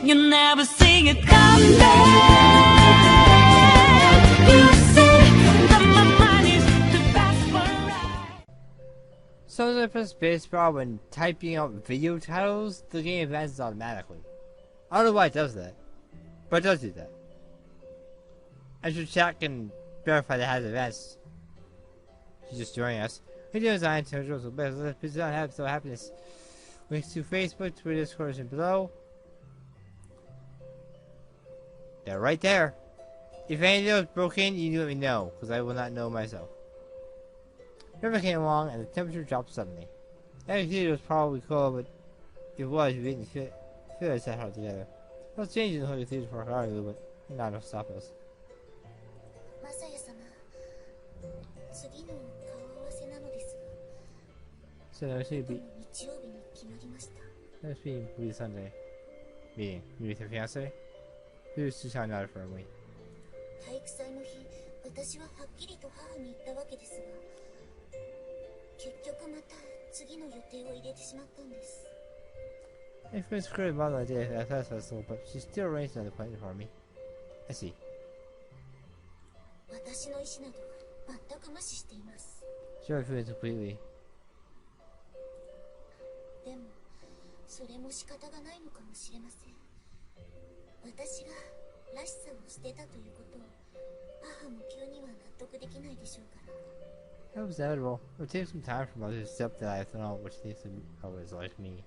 You never see it coming. You say that my mind is too fast for a ride. Sometimes I press spacebar when typing out video titles, the game advances automatically. I don't know why it does that, but it does do that. I should check and verify that it has advanced. She's just joining us. Video design tutorials will be on so happiness. Links to Facebook, Twitter, Discord, and below. They're right there. If any of those broken, you let me know, because I will not know myself. River came along and the temperature dropped suddenly. That video was probably cold, but it was, we didn't feel it that hard together. I was changing the whole thing for a little bit, not to stop us. So that should be Sunday. Meeting. You with your fiance? Who's to sound out firmly? 体育祭の日、私ははっきりと母に言ったわけですが、結局また次の予定を入れてしまったんです。If it's clear about the day, I thought so, but she still arranged another appointment for me. I see. 私の意思など全く無視しています。 She refused completely. でも、それも仕方がないのかもしれません。私がらしさを捨てたということを母も急には納得できないでしょうから。 That was inevitable. It would take some time for mothers to accept that I have thrown out what she thinks of as like me.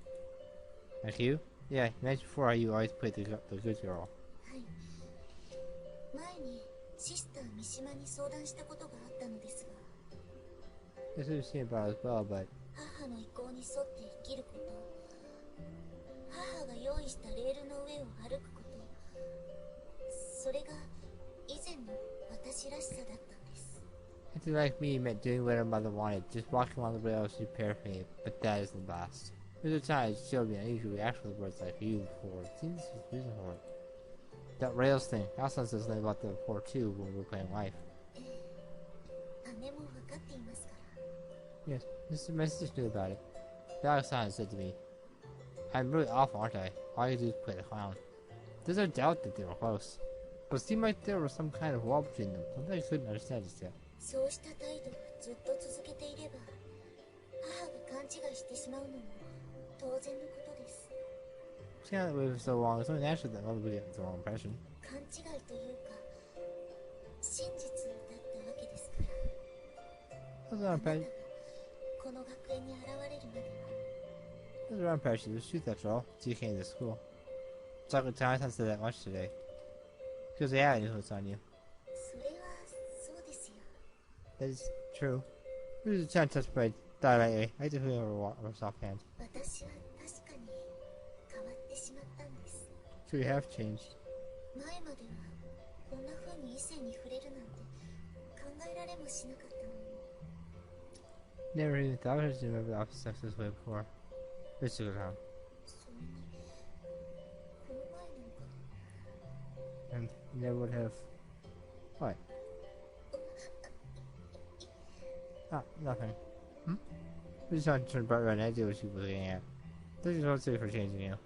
Like you? Yeah, you mentioned before how you always played the good girl. はい。前にシスター三島に相談したことがあったのですが。That's what you've seen about as well, but 母の意向に沿って生きること、母が用意したレールの上を歩くこと、それが以前の私らしさだったんです。 acting like me meant doing what her mother wanted, just walking along the rails she prepared for me, but that isn't the last. There's a time she showed me an unusual reaction with words like you before. It seems she's reason for it. That rails thing, also says something about the before too when we were playing life. 姉も分かっていますから。 Yes, my sister knew about it. Alexander said to me, I'm really awful, aren't I? All I could do is play the clown. There's no doubt that they were close. But it seemed like there was some kind of wall between them, something I couldn't understand just yet. そうした態度をずっと続けていれば、母が勘違いしてしまうのも当然のことです。 Seeing that way for so long, it's only natural that mother would get the wrong impression. 勘違いというか、真実だったわけですから。 Those aren't impressions. この学園に現れるまでは。 Those aren't impressions. It was truth after all. Till you came to school. It's like Thomas hasn't said that much today. Because they had an influence on you. それはそうですよ。 That is true. It was a chance touched by directly. I just feel her soft hand. 私は確かに変わってしまったんです。 So you have changed. 前まではこんな風に異性に触れるなんて考えられもしなかったのに。 Never even thought I should remember the opposite sex this way before. Ritsuko down. それにこの前なんか And never would have. What? Ah, nothing. Hmm? We just wanted to turn bright red and I did what she was getting at. Thank you so much for changing you.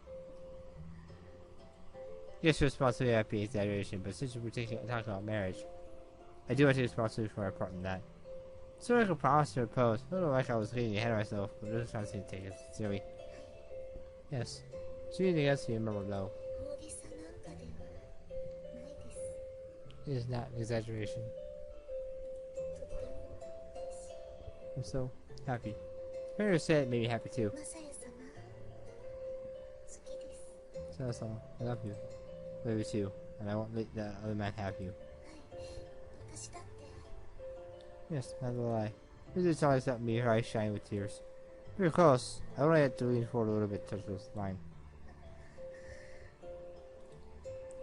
Yes, your responsibility might be exaggeration, but since we're talking about marriage, I do want to take responsibility for my part in that. So like a promise to propose. I don't know like I was getting ahead of myself, but I was trying to take it seriously. Yes. So anything else you remember though? 大げさなんかではないです。 It is not an exaggeration. とても嬉しい。 I'm so happy. Hearing her say it made me happy too. マサヤ様、好きです。 So, I love you. Love you too. And I won't let the other man have you. はい、私だって。 Yes, not gonna lie. This is always at me, her eyes shine with tears. We were close. I only had to lean forward a little bit to touch this line.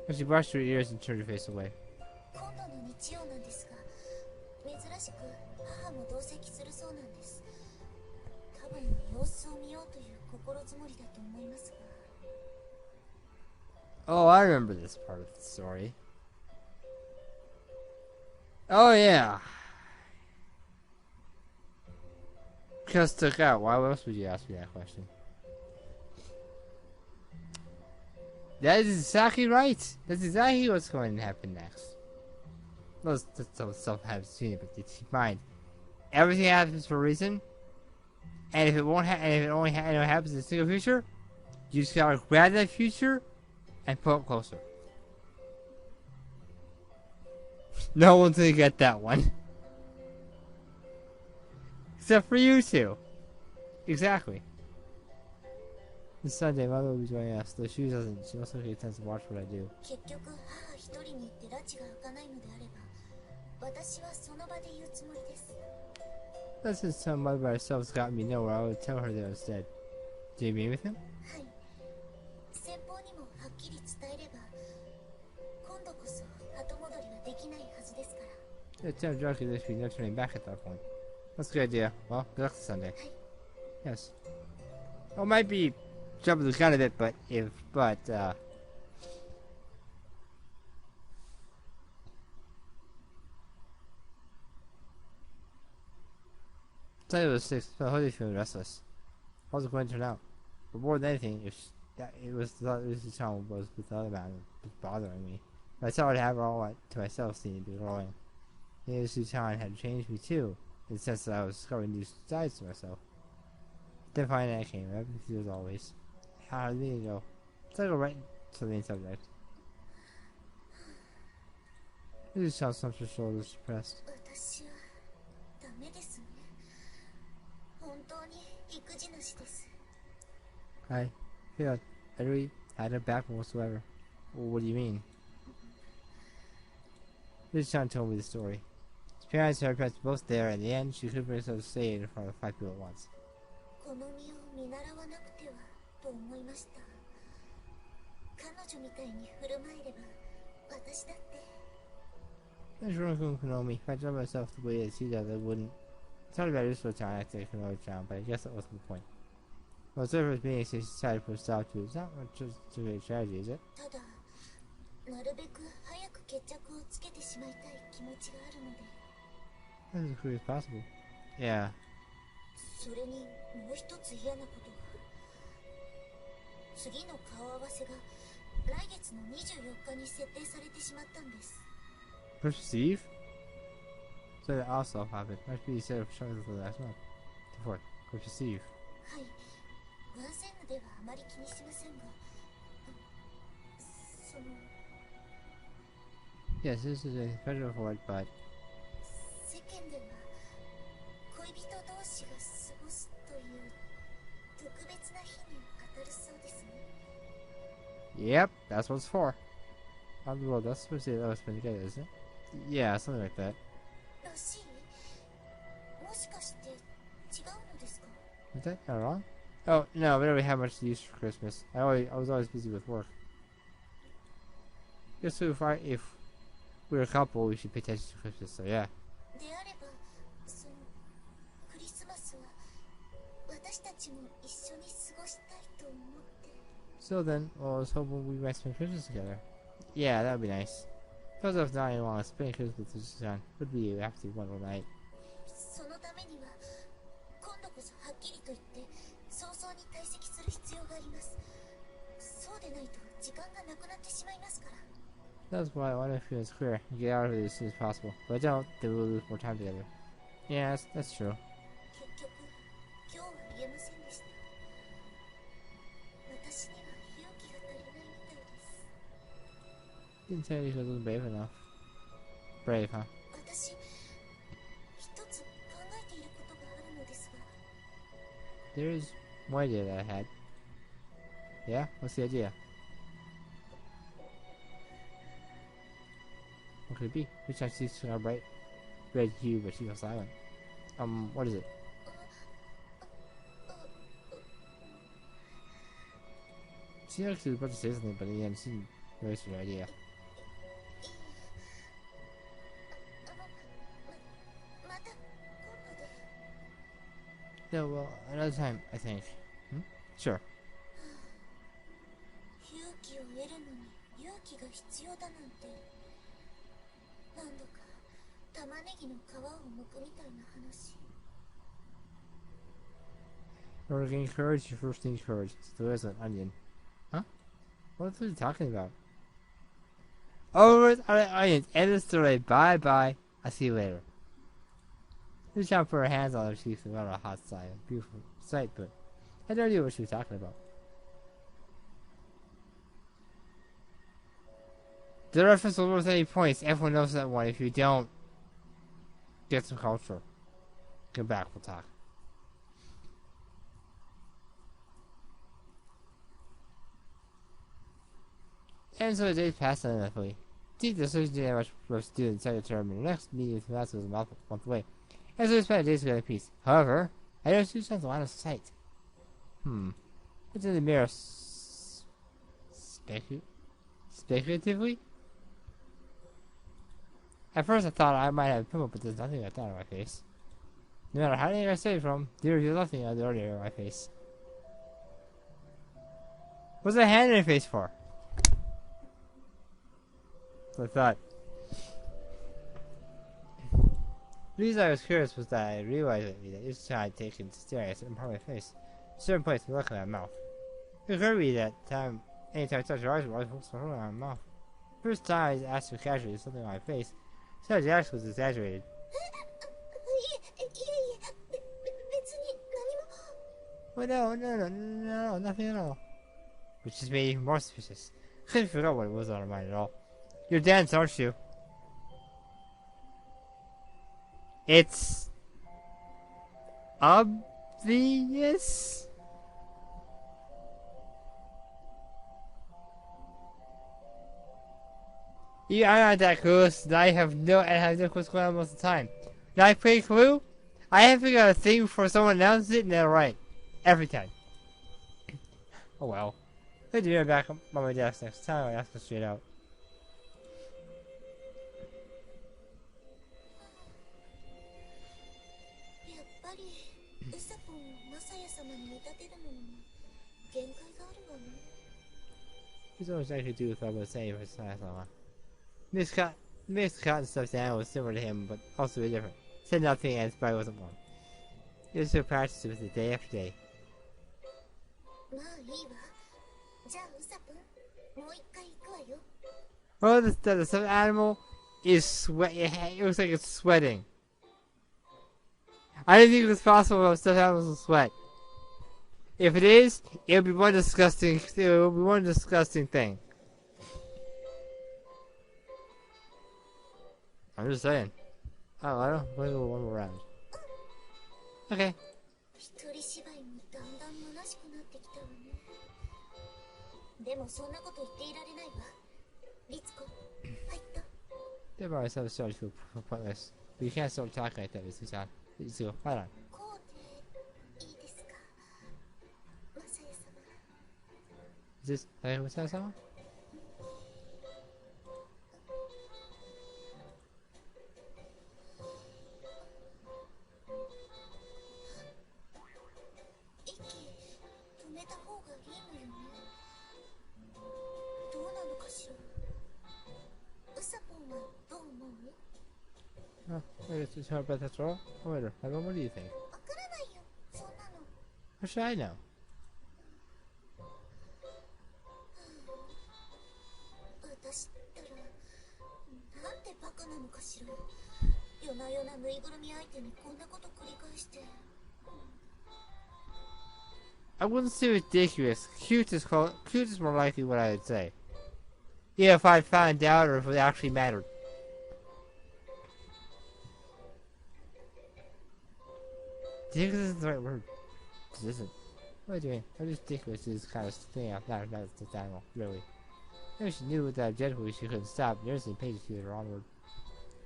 But she brushed her ears and turned her face away. 今度の日曜なんですが、珍しく母も同席するそうなんです。多分様子を見ようという心づもりだと思いますが。 Oh, I remember this part of the story. Oh yeah. Just took out. Why else would you ask me that question? That is exactly right. That's exactly what's going to happen next. Most stuff haven't seen it, but keep in mind, everything happens for a reason. And if it won't and if it only happens in a single future, you just gotta grab that future and pull it closer. No one's gonna get that one. Except for you two. Exactly. This Sunday, Mother will be joining us, though she also tends to watch what I do. 結局母一人に言って拉致が開かないのであれば、私はその場で言うつもりです。 Let's just tell Mother by herself has gotten me nowhere. I would tell her there instead. Do you agree with him? はい。先方にもはっきり伝えれば、今度こそ後戻りはできないはずですから。 Yeah, tell directly there should be no turning back at that point. That's a good idea. Well, good luck this Sunday. Yes. Well, it might be jumping the gun a bit, but Sunday was 6, so I was feeling restless. How's it going to turn out? But more than anything, it was the child was with the other man was bothering me. But I thought I'd have her all to myself seemed to be growing. Maybe Suchan had changed me too, in the sense that I was discovering new sides to myself. Then finally I came, right? As always. How did it go? Let's go right to the main subject. This sounds some shoulders depressed. 私はダメですね。本当に育児なしです。 I feel I really had no backbone whatsoever. Well, what do you mean? Ritsuko told me the story. His parents and her parents were both there, and in the end, she couldn't bring herself to say it in front of 5 people at once. この身を見習わなくてはと思いました。彼女みたいに振る舞えれば私だって。 Everyone can know me. If I tell myself the way I see that, I wouldn't. It's not about Ritsuko town, I think I can know town, but I guess that wasn't the point. Well, it's over as being she decided to put a stop to it. It's not much just a great tragedy, is it? ただ、なるべく早く決着をつけてしまいたい気持ちがあるので。 That's as quick as possible. Yeah. それにもう一つ嫌なことが。次の顔合わせが来月の24日に設定されてしまったんです。 Christmas Eve? So that also happened. Might be set up for something for the last month. The 4th. Christmas Eve. はい。ワンセンヌではあまり気にしませんが、その Yes, this is a special for it, but 世間では恋人同士が過ごすという特別な日に当たるそうですね。 yep, that's what it's for. Well, that's supposed to say that was put together, isn't it? Yeah, something like that. らしい？もしかして違うのですか？ Is that not wrong? Oh, no, we don't really have much to use for Christmas. I was always busy with work. Guess if we're a couple, we should pay attention to Christmas, so yeah. であれば、そのクリスマスは私たちも一緒に過ごしたいと思って。 So then, well, I was hoping we might spend Christmas together. Yeah, that would be nice. Because if not anyone wants to spend Christmas with Susan, would be a absolutely wonderful night. そのためには今度こそはっきりと言って早々に退席する必要があります。そうでないと時間がなくなってしまいますから。 That's why I want to feel it's clear and get out of it as soon as possible. But I don't, then we'll lose more time together. Yeah, that's true. 結局今日は言えませんでした。私には勇気が足りないみたいです。 Didn't tell you she wasn't brave enough. Brave, huh? 私一つ考えていることがあるのですが。 There's one idea that I had. Yeah? What's the idea? What could it be? Which time sees to our bright red hue, but she was silent. What is it? She actually was about to say something, but in the end, she didn't voice her idea. また今度で。 No, well, another time, I think. Sure. 勇気を得るのに勇気が必要だなんて。何度か玉ねぎの皮を剥くみたいな話。 In order to gain courage, you first need courage. So there's an onion. Huh? What are you talking about? Over onions. End of story. Bye bye. I'll see you later. She trying to put her hands on her cheeks and run on a hot side. Beautiful sight, but I don't know what she was talking about. The reference was worth any points. Everyone knows that one. If you don't, get some culture. Come back, we'll talk. And so the days passed uneventfully. Deep the surgeon didn't have much for students decided to determine the next meeting with Master was a month away. And so we spent days together in peace. However, I noticed two sons line of sight. It's in the mirror speculatively? At first I thought I might have a pimple, but there's nothing like that on my face. No matter how many I stayed from, there is nothing out of the ordinary on my face. What's a hand in your face for? So I thought. The reason I was curious was that I realized that each time I'd taken to staring at a certain part of my face, a certain place would look at my mouth. It occurred to me that anytime I touched your eyes, I was focused on my mouth. First time I asked her casually something on my face, so the action was exaggerated. Oh no, nothing at all. Which just made me even more suspicious. I couldn't figure out what it was on her mind at all. You're dense, aren't you? It's obvious. Yeah, I'm not that close, and I have no clue what's going on most of the time. Now I play Clue, I have to get a thing before someone announces it, and they're right. Every time. Oh well. I'll do it back on my desk next time. I ask her straight out. Here's what I was actually do with what I was saying for Masaya. Miss Cotton stuffed animal was similar to him, but also very different. Said nothing and his body wasn't warm. He was so practiced with it day after day. Oh, the stuffed animal is sweat. It looks like it's sweating. I didn't think it was possible that stuffed animals will sweat. If it is, it'll be one disgusting. It'll be one disgusting thing. I'm just saying. Oh, I don't. We'll go one more round. Okay. They've always had a story to pointless. But you can't start talking like that, Ritsuko. Ritsuko, hold on. Is this Masaya-sama? I guess it's her, but that's all. What do you think? How should I know? I wouldn't say ridiculous. Cute is more likely what I would say. Yeah, if I found out or if it actually mattered. Ridiculous isn't the right word. It isn't. What are you doing? I'm just ridiculous is kind of thing out loud. That's the animal, really. Maybe she knew that objectively she couldn't stop nursing pages to the wrong word.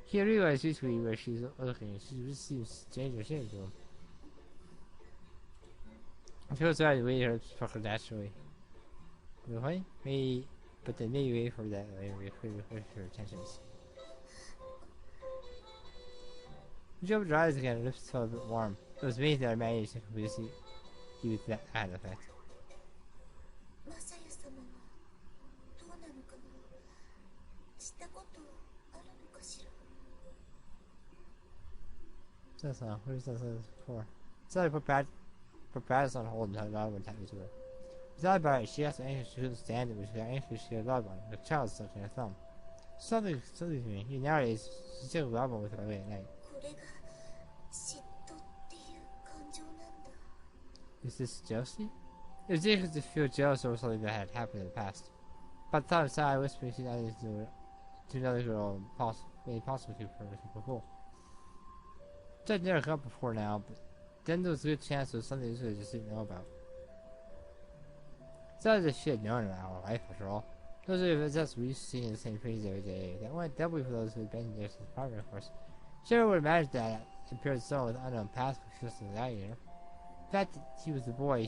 He realized usually where she was looking. She just seems strange or ashamed to him. I feel sorry to wait her to fuck her naturally. Really? Maybe, but then maybe wait for that later. Her attentions. She opened her eyes again. Her lips felt a bit warm. It was amazing that I managed to completely use that kind of effect. That's not. What is that for? It's like put Paris on hold and have another one time to her. Besides about it, she got so anxious she couldn't stand it, but she got anxious she got a dog on her. The child stuck in her thumb. Something to me. Nowadays, she still a with her late at night. これが嫉妬っていう感情なんだ。 Is this jealousy? It was dangerous to feel jealous over something that had happened in the past. By the time Masaya whispered she wanted to another girl made it possible to her before. That never come up before now, but then there was a good chance it was something this just didn't know about. It's not as if she had known about her life, after all. Those are events that we used to see in the same phrase every day. That went doubly for those who had been there since private, of course. She never would have imagined that it appeared someone with unknown past could feel something like that, The fact that he was the boy,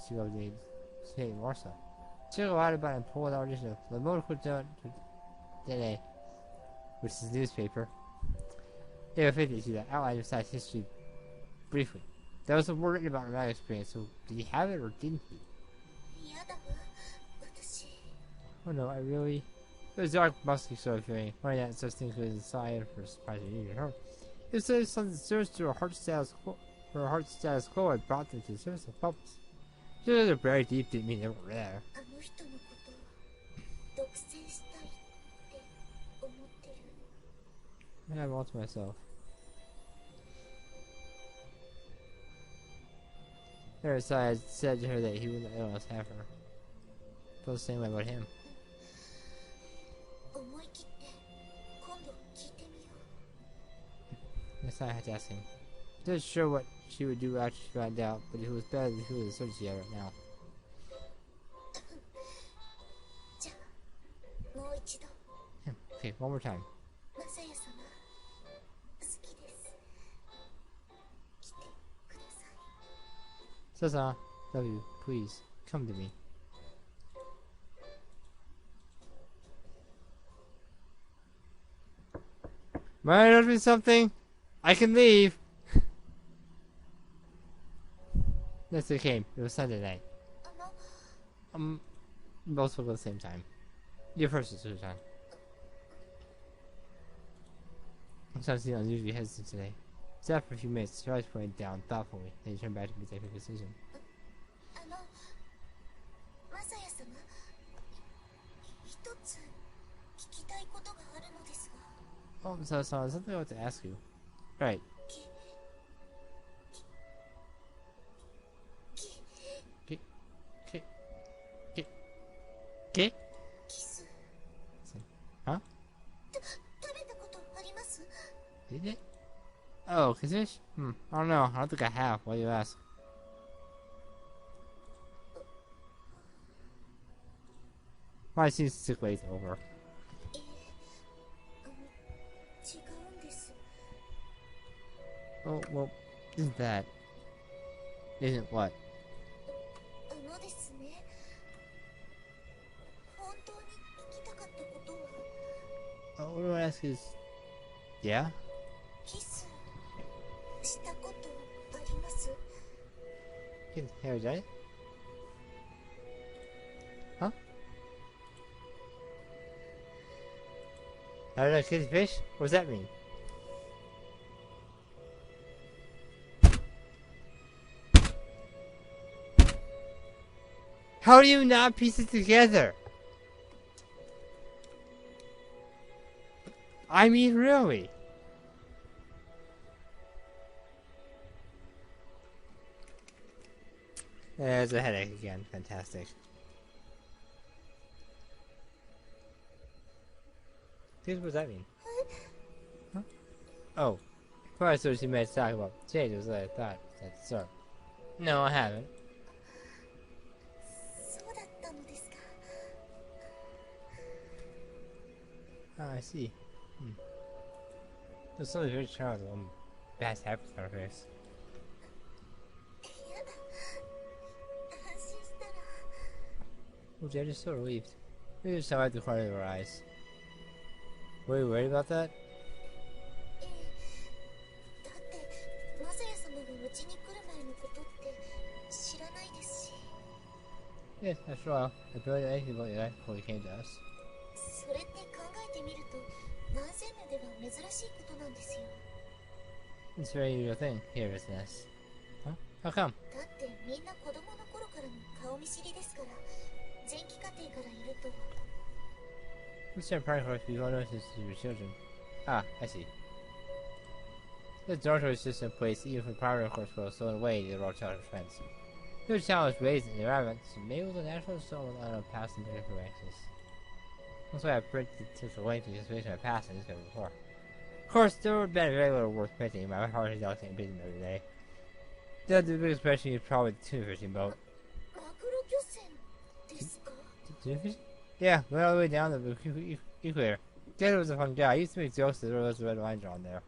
she would have made more so. She lied about it and pulled out audition of the Motor Today, which is a newspaper. They were fitted to that outline of science history briefly. There was a word written about her medical experience, so did he have it or didn't he? 嫌だわ、私。 Oh no, I really... It was dark, musky sort of feeling, wondering that such things was inside for a surprise you needed her. It was something that serves to her heart status quo had brought them to the surface of bubbles. She was very deep, didn't mean they were there. あの人のことを独占したいって思ってる。 I want to myself. Masaya had said to her that he wouldn't let anyone else have her. Felt the same way about him. 思い切って今度聞いてみよう。 Masaya had to ask him. He wasn't sure what she would do after she found out, but it was better than who was searching she had right now. じゃあもう一度。 Okay, one more time. マサヤ様、好きです。来てください。 Sasa, love you. Please, come to me. Might have been something. I can leave. Yes, it came. It was Sunday night. あの、 Both woke at the same time. Your first is time. Something unusually hesitant today. Sat for a few minutes, her eyes pointed down thoughtfully, then he turned back to me to take a decision. あの、マサヤ様、一つ聞きたいことがあるのですが。 Oh, so something I want to ask you. Right. キス。 Huh? 食べたことあります？ Did it? Oh, kissfish? I don't know. I don't think I have. Why do you ask? My seems to glaze over. 違うんです。 Oh, well, isn't that? Isn't what? あのですね。本当に聞きたかったことは。 What I want to ask is, yeah? キスしたことあります？ Can hair done it? Huh? I don't know, kiss fish? What does that mean? How do you not piece it together? I mean, really? There's a headache again. Fantastic. What does that mean? Huh? Oh. Probably so she made talk about changes that I thought. That's so. No, I haven't. そうだったのですか。 Oh, I see. There's something very charming when bad happens on her face. やだ。安心したら。 Oh, Jen is so relieved. Maybe just wiped the corner of her eyes. Were you worried about that? ええ。だってマサヤ様がうちに来る前のことって知らないですし。 Yes, after all, I barely knew anything about your life before you came to us. それって考えてみると男性名では珍しいことなんですよ。 It's a very usual thing here, isn't it? Huh? How come? だってみんな子供の頃かからの顔見知りですから、前期家庭からいると。 Who's your private horse before notices to your children? Ah, I see. The dormitory system plays even for private horse will so in a way they're all childhood friends. Your child is raised in the environment, so maybe the natural soul will not pass into different ranks. That's why I printed to the length of the information I passed in this guy before. Of course, there would have been very little worth printing. My heart is out saying business every day. The biggest question is probably the tuna fishing boat. マグロ漁船ですか？ Tuna fishing? Yeah, went all the way down the equator. It was a fun guy. I used to make jokes that there was red lines on there.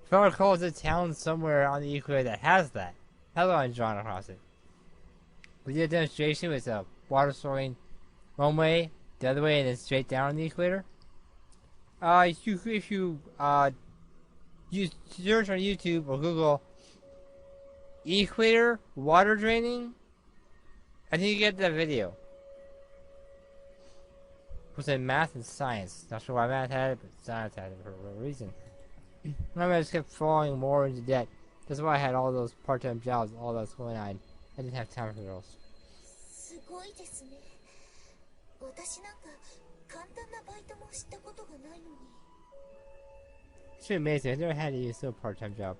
If I recall, there's a town somewhere on the equator that has that. Has lines drawn across it. We did a demonstration with a water soaring one way, the other way, and then straight down on the equator. If you search on YouTube or Google equator water draining, I think you get that video. It was in math and science. Not sure why math had it, but science had it for a reason. Remember, I just kept falling more into debt. That's why I had all those part-time jobs, all that's going on. I didn't have time for girls. すごいですね。私なんか簡単なバイトもしたことがないのに。 It's really amazing. I never had to use a part-time job.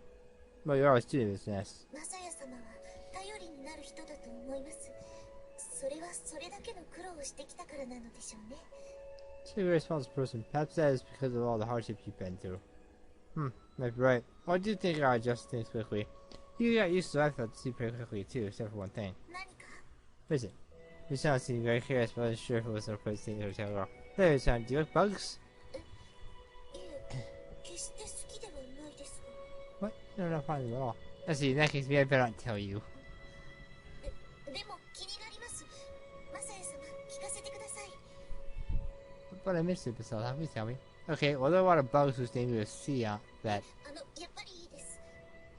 Well, you're always doing this, yes. マサヤ様は頼りになる人だと思います。それはそれだけの苦労をしてきたからなのでしょうね。She's a very responsible person. Perhaps that is because of all the hardships you've been through. Might be right. Well, I do think I adjust things quickly. You got used to life without sleep pretty quickly, too, except for one thing. 何か What is it? You sound seemed very curious, but I wasn't sure if it was a place to hotel girl. There, you sound. Do you like bugs? いえ、決して好きではないですが。 What? No, not finding them at all. I see. In that case, maybe I better not tell you. でも気になります。マサヤ様、聞かせてください。 But I missed it, so please tell me. Okay, well, there are a lot of bugs whose name is sea that. やっぱりいいです。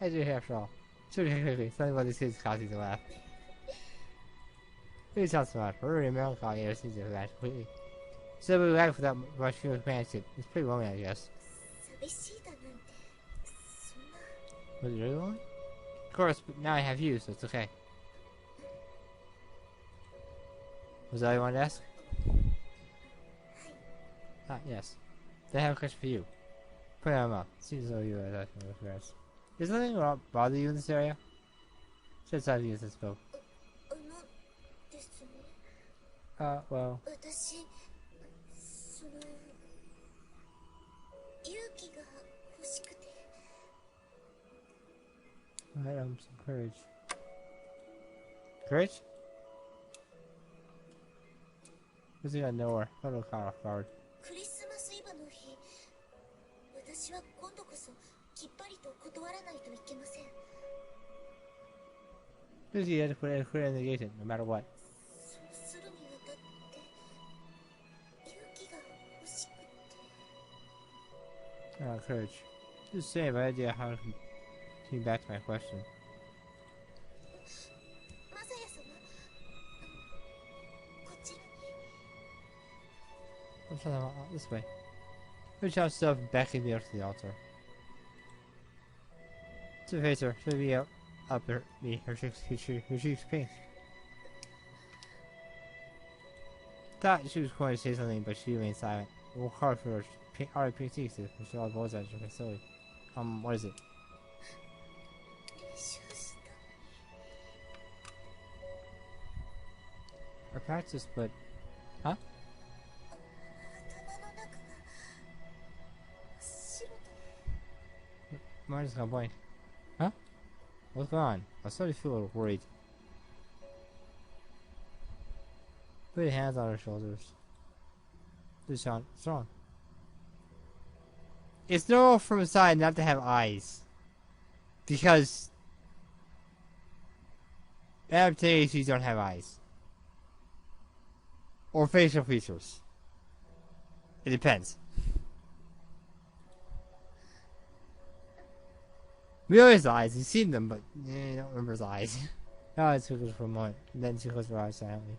I do after all. Sure, quickly. Something about these kids causes a laugh. Please tell us about it. We're in America, yeah, seems to that completely. So we laugh without much companionship. It's pretty lonely, I guess. 寂しいだなんて、そんな。 Was it really lonely? Of course, but now I have you, so it's okay. Was that all you wanted to ask? Ah, yes. Then I have a question for you. Put it on my mouth. Seems as though you are asking with parents. Does nothing bother you in this area? Just out of you since spoke. ですね。 Well. 私、その、勇気が欲しくて。 I had some courage. Courage? Was he got nowhere? I don't caught off guard. クリスマスイブの日、私は今度こそきっぱりと断らないといけません。 Lucy had to put it in the gate, no matter what. そうするにあたって勇気が欲しくて。 Courage. Just saying, but I idea how to came back to my question. マサヤ様、こちらに。 I'm trying to this way. Reach out stuff and backing me up to the altar. To face her, should be up her me, her cheeks pink. Thought she was going to say something, but she remained silent. It was hard for her already pink cheeks to show all the balls at her silly. What is it? 練習した。 I practiced, but... Huh? 頭の中が白で。 Mine just got blank. Huh? What's going on? I started to feel a little worried. Put your hands on her shoulders. What's wrong? It's normal from inside not to have eyes. Because adaptations don't have eyes. Or facial features. It depends. We know his eyes, we've seen them, but I don't remember his eyes. Now it's focused for a moment, and then she closed her eyes silently.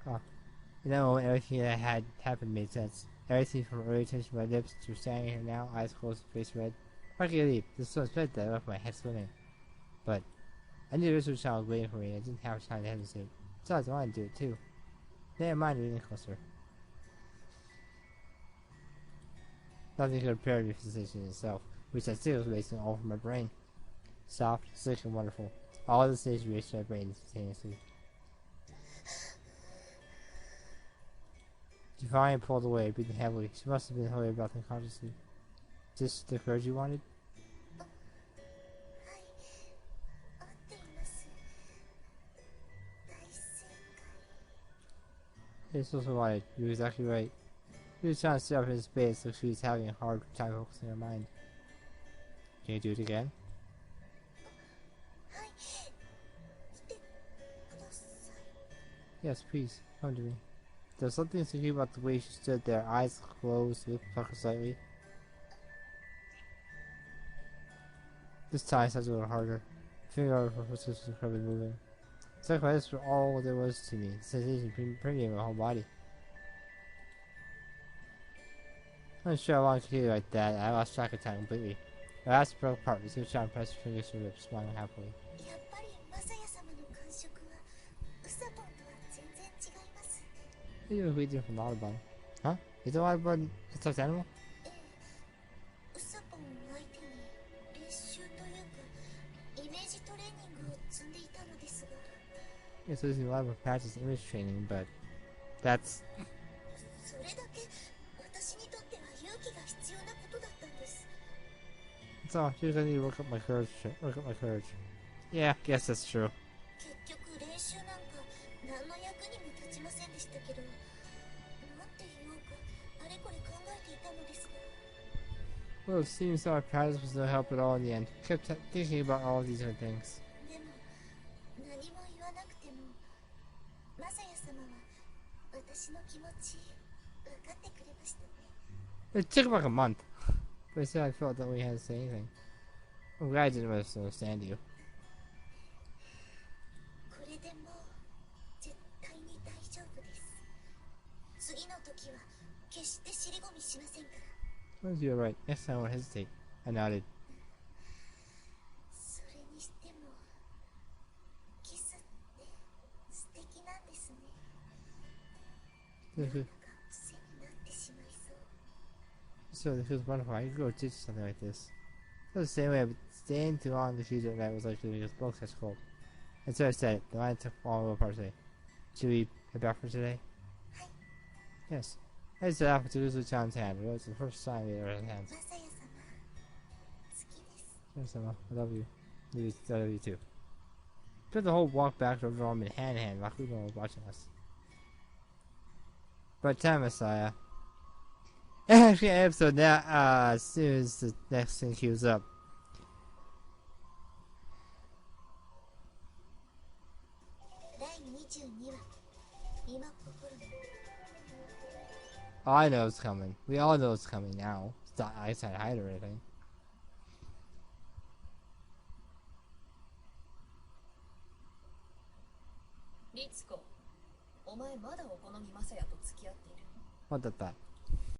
Oh. In that moment, everything that had happened made sense. Everything from early attention to my lips to standing here now, eyes closed, face red. I can't leave. This so spent that I left my head swimming. But I knew this was child waiting for me. I didn't have time to hesitate. Besides, I wanted to do it too. Never mind getting closer. Nothing could prepare me for the sensation itself, which I still was wasting all from my brain. Soft, slick, and wonderful. All the stage reached my brain instantaneously. She finally pulled away, breathing heavily. She must have been wholly about unconsciously. Is this the courage you wanted? はい合っています。大正解。 This was what I wanted. You were exactly right. She was trying to sit up in his space, so she was having a hard time focusing her mind. Can you do it again? はい来てください。 Yes, please. Come to me. There was something secret about the way she stood there, eyes closed, lips puckered slightly. This time it sounded a little harder. Finger over her footsteps was incredibly moving. It's like this was all there was to me. The sensation permeated my whole body. I'm not sure I want to continue like that. I lost track of time completely. My eyes broke apart. You see what Sean pressed her fingers to her lips, smiling happily. やっぱりマサヤ様の感触はウサポンとは全然違います。 You're completely different from Audubon. Huh? Is the Audubon a stuffed animal? ええ、ウサポンを相手に練習というかイメージトレーニングを積んでいたのですが。 Yes, there's a lot of practice image training, but that's それだけ私にとっては勇気が必要なことだったんです。 all. She's gonna need to work up my courage. Yeah, guess that's true. 結局練習なんか何の役にも立ちませんでしたけど、なんて言おうかあれこれ考えていたのですが。 Well, it seems that my practice was no help at all in the end. Kept thinking about all these different things. でも何も言わなくてもマサヤ様は私の気持ち分かってくれましたね。 It took like a month, but still I felt that we had to say anything. I'm glad I didn't misunderstand you. これでもう絶対に大丈夫です。次の時は決して尻込みしませんから。 Well, you're right. Next time I won't hesitate. I nodded. それにしてもキスって素敵なんですね。なんだか癖になってしまいそう。 So it feels wonderful. I could go teach something like this. It was the same way, but staying too long in the future at night was like doing us both catch cold. And so I said, the line took all apart today. Should we head back for today? Yes. I set off to lose John's hand. It was the first time we ever had hands. マサヤ様好きです。 Yes, Emma. I love you. I love you too. Spent the whole walk back to our dorm in hand in hand while Kuno was watching us. But time, Masaya. Actually, an episode now, as soon as the next thing queues up. 第22話今心の I know it's coming. We all know it's coming now. It's not I said hide or anything. リツコ、お前まだお好みマサヤと付き合っている。 What did that?